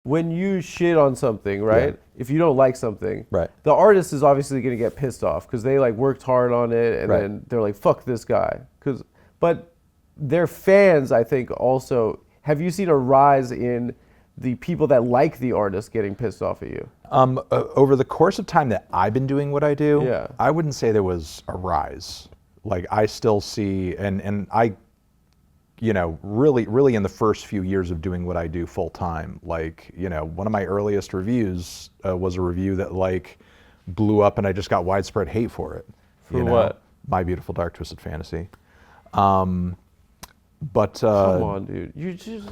when you shit on something, right? Yeah. If you don't like something, Right. the artist is obviously going to get pissed off because they like worked hard on it, and Right. then they're like, "Fuck this guy." But their fans, I think, also. Have you seen a rise in the people that like the artist getting pissed off at you? Over the course of time that I've been doing what I do, Yeah. I wouldn't say there was a rise. Like I still see, and I, really in the first few years of doing what I do full time, like, one of my earliest reviews was a review that like blew up, and I just got widespread hate for it. For what? My Beautiful Dark Twisted Fantasy. But Come on, dude. You just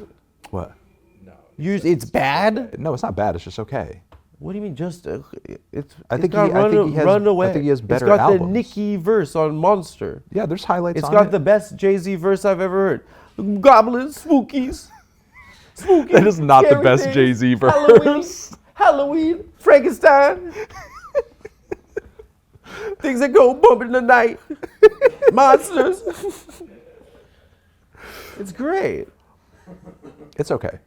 what? it's bad. No, it's not bad. It's just okay. What do you mean? Just it's. I think got Run Away. I think he has better It's got albums. the Nicki verse on Monster. Yeah, there's highlights. It's on got it. the best Jay-Z verse I've ever heard. Goblins, spookies. That is not the scary best things, Jay-Z verse. Halloween, Frankenstein. Things that go bump in the night. Monsters. It's great. It's okay.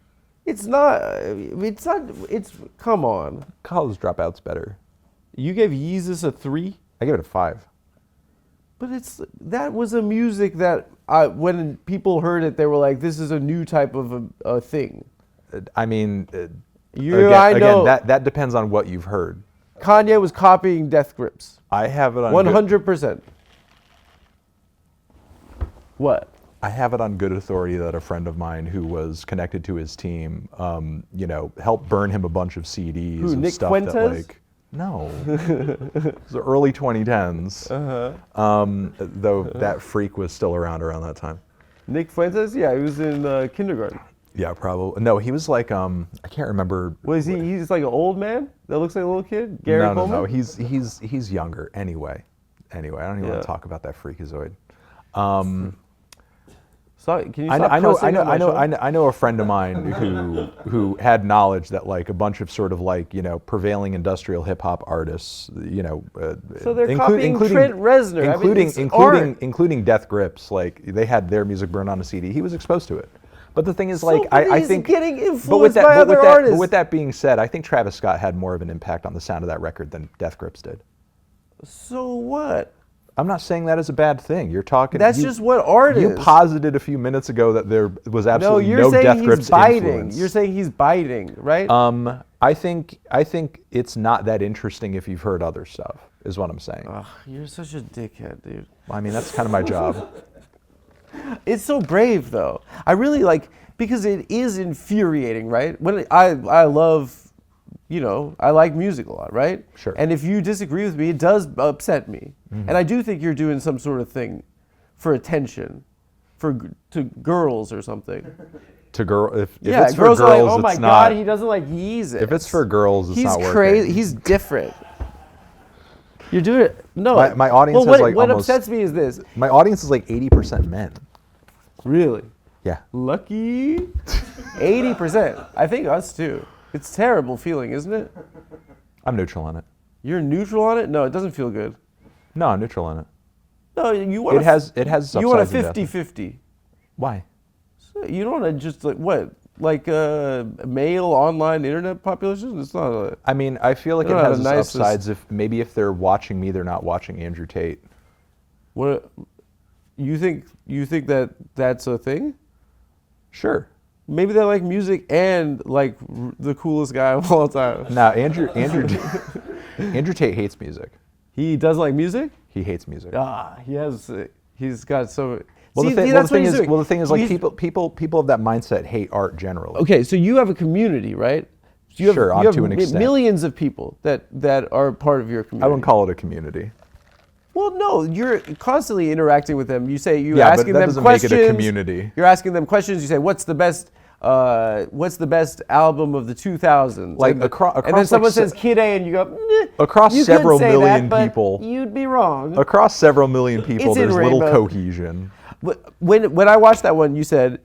It's not. Come on. College Dropout's better. You gave Yeezus a 3? I give it a 5. But that was a music that when people heard it, they were like, "This is a new type of a thing." I mean, know. Again, that depends on what you've heard. Kanye was copying Death Grips. I have it on 100%. What? I have it on good authority that a friend of mine who was connected to his team, helped burn him a bunch of CDs Who, of Nick stuff Fuentes? that like. No, it was the early 2010s. Though that freak was still around that time. Nick Fuentes? Yeah, he was in kindergarten. Yeah, probably. No, he was like I can't remember. What is he? He's like an old man that looks like a little kid. Gary Coleman? No. He's younger. Anyway, I don't even want to talk about that freakazoid. Can you stop cussing on my show? I know a friend of mine who had knowledge that like a bunch of sort of like prevailing industrial hip hop artists, So they're copying Trent Reznor, including Death Grips, like they had their music burned on a CD. He was exposed to it. But the thing is, like, I think getting influenced by other artists. But with that being said, I think Travis Scott had more of an impact on the sound of that record than Death Grips did. So what? I'm not saying that is a bad thing. You're talking. That's just what art is. You posited a few minutes ago that there was absolutely no Death Grips influence. You're saying he's biting, right? I think it's not that interesting if you've heard other stuff, is what I'm saying. Ugh, you're such a dickhead, dude. I mean, that's kind of my job. It's so brave, though. I really like, because it is infuriating, right? When I love, I like music a lot, right? Sure. And if you disagree with me, it does upset me. Mm-hmm. And I do think you're doing some sort of thing for attention, to girls or something. To girl, if yeah, it's for girls are like, oh it's my not. God, he doesn't like Yeezus. If it's for girls, it's not working. He's crazy. He's different. You're doing it. No. My audience has like what almost. What upsets me is this. My audience is like 80% men. Really? Yeah. Lucky. 80%. I think us too. It's a terrible feeling, isn't it? I'm neutral on it. You're neutral on it? No, it doesn't feel good. No, I'm neutral on it. No, you want it has you want a upsides and 50-50. Why? So you don't want to just like male online internet population? It's not a... I mean, I feel like it has its upsides if they're watching me, they're not watching Andrew Tate. What you think that's a thing? Sure. Maybe they like music and like the coolest guy of all time. No, Andrew Tate hates music. He doesn't like music? He hates music. He's got so... The thing is, like people of that mindset hate art generally. Okay, so you have a community, right? You have to an extent. Millions of people that are part of your community. I wouldn't call it a community. Well, no, you're constantly interacting with them. You say asking them questions. Yeah, but that doesn't make it a community. You're asking them questions. You say, "What's the best album of the 2000s?" Like and then someone says Kid A, and you go, across several million people. You'd be wrong. Across several million people, there's little cohesion. When I watched that one, you said,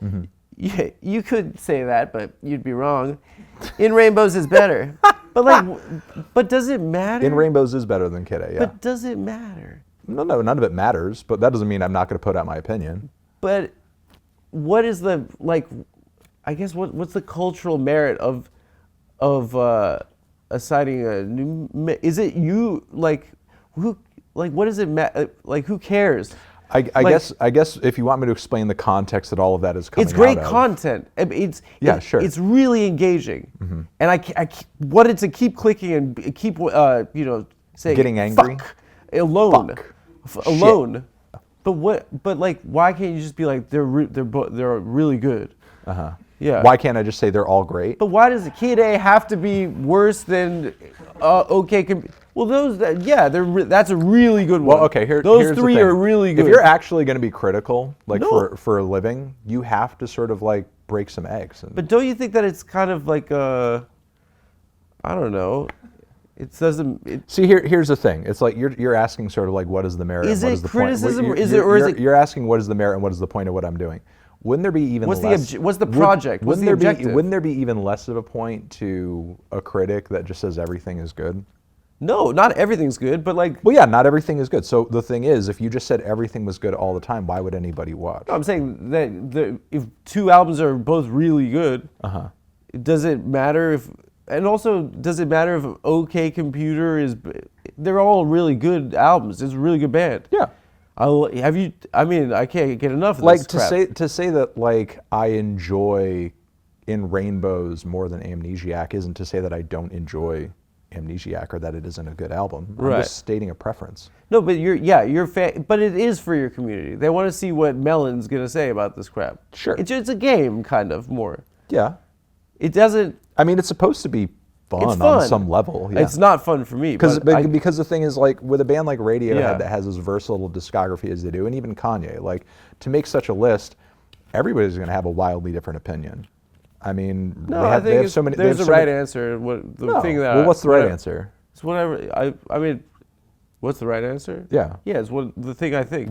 yeah, you could say that, but you'd be wrong. In Rainbows is better. But does it matter? In Rainbows is better than Kid A, yeah. But does it matter? No, none of it matters, but that doesn't mean I'm not going to put out my opinion. But what is the, I guess, what's the cultural merit of of assigning a new. Is it you like who like what does it like who cares? I Like, guess if you want me to explain the context that all of that is coming it's great out of. content. Yeah, sure. It's really engaging, and I wanted to keep clicking and keep saying Getting angry? Fuck, alone, Fuck. alone. But like, why can't you just be like they're really good? Yeah. Why can't I just say they're all great? But why does Kid A have to be worse than OK? Well, that's a really good one. Well, okay, those here's the three thing. are really good. If you're actually going to be critical, like No. for a living, you have to sort of like break some eggs. But don't you think that it's kind of like I don't know. It doesn't. See, here's the thing. It's like you're asking sort of like what is the merit Is and what it is the criticism, point? or is it? You're asking what is the merit and what is the point of what I'm doing? Wouldn't there be even What's less? the project? What's the objective? Wouldn't there be even less of a point to a critic that just says everything is good? No, not everything's good, but like. Well, yeah, not everything is good. So the thing is, if you just said everything was good all the time, why would anybody watch? I'm saying that if two albums are both really good, does it matter if? And also, does it matter if OK Computer is? They're all really good albums. It's a really good band. Yeah. I mean, I can't get enough of Like this crap. to say that like I enjoy In Rainbows more than Amnesiac isn't to say that I don't enjoy Amnesiac or that it isn't a good album. I'm Right. just stating a preference. No, but you're but it is for your community. They want to see what Melon's gonna say about this crap. Sure. It's a game, kind of more. Yeah. It doesn't. I mean, it's supposed to be fun, It's fun on some level. Yeah. It's not fun for me. Because but because the thing is, like, with a band like Radiohead Yeah. that has as versatile discography as they do, and even Kanye, like, to make such a list, everybody's going to have a wildly different opinion. I mean, no, they I think have so many. there's a right answer. No. Thing that Well, what's the right answer? It's whatever. I mean, what's the right answer? Yeah. Yeah, it's the thing I think.